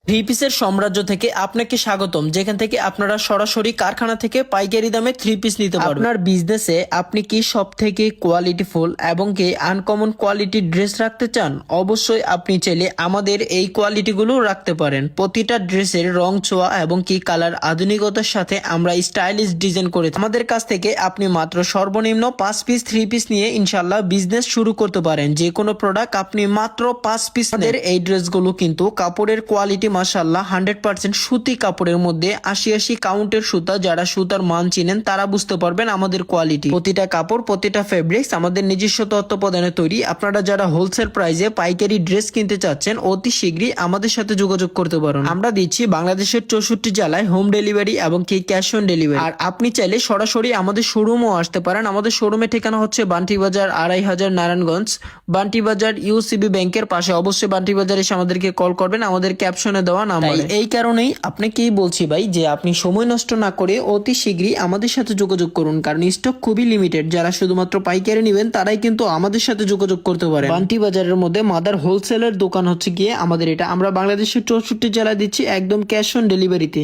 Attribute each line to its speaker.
Speaker 1: Three পিসের সাম্রাজ্য থেকে আপনাকে স্বাগতম, যেখান থেকে আপনারা সরাসরি কারখানা থেকে পাইকারি দামে থ্রি পিস নিতে পারবেন। আপনার বিজনেসে আপনি কি সব থেকে কোয়ালিটিফুল এবং কি আনকমন কোয়ালিটির ড্রেস রাখতে চান? অবশ্যই আপনি চাইলে আমাদের এই কোয়ালিটিগুলো রাখতে পারেন। প্রতিটা ড্রেসের রং ছোঁয়া এবং কি কালার আধুনিকতার সাথে আমরা স্টাইলিশ ডিজাইন করে আমাদের কাছ থেকে আপনি মাত্র সর্বনিম্ন 5 পিস থ্রি পিস নিয়ে ইনশাল্লাহ বিজনেস শুরু করতে পারেন। যে কোনো প্রোডাক্ট আপনি মাত্র 5 পিস। এই ড্রেসগুলো কিন্তু কাপড়ের কোয়ালিটি মাশাআল্লাহ 100% সুতি কাপড়ের মধ্যে 80 কাউন্টের সুতা। যারা সুতার মান চিনেন তারা বুঝতে পারবেন আমাদের কোয়ালিটি। প্রতিটা কাপড়, প্রতিটা ফেব্রিক্স আমাদের নিজস্ব তত্ত্বাবধানে তৈরি। আপনারা যারা হোলসেল প্রাইসে পাইকারি ড্রেস কিনতে চাচ্ছেন অতি শীঘ্রই আমাদের সাথে যোগাযোগ করতে পারেন। আমরা দিচ্ছি বাংলাদেশের 64 জেলায় হোম ডেলিভারি এবং কি ক্যাশ অন ডেলিভারি। আর আপনি চাইলে সরাসরি আমাদের শোরুমও আসতে পারেন। আমাদের শোরুমের ঠিকানা হচ্ছে বান্টি বাজার 2500 নারায়ণগঞ্জ, বান্টি বাজার ইউসিবি ব্যাংকের পাশে। অবশ্যই বান্টি বাজার এসে আমাদেরকে কল করবেন আমাদের ক্যাপশনে দেওয়া নাম্বারে। এই কারণেই আপনাকেই বলছি ভাই যে আপনি সময় নষ্ট না করে অতি শীঘ্রই আমাদের সাথে যোগাযোগ করুন, কারণ স্টক খুবই লিমিটেড। যারা শুধুমাত্র পাইকারি নেবেন তারাই কিন্তু আমাদের সাথে যোগাযোগ করতে পারে। বান্টি বাজারের মধ্যে মাদার হোলসেলের দোকান হচ্ছে গিয়ে আমাদের এটা। আমরা বাংলাদেশের 64 জেলায় দিচ্ছি একদম ক্যাশ অন ডেলিভারিতে।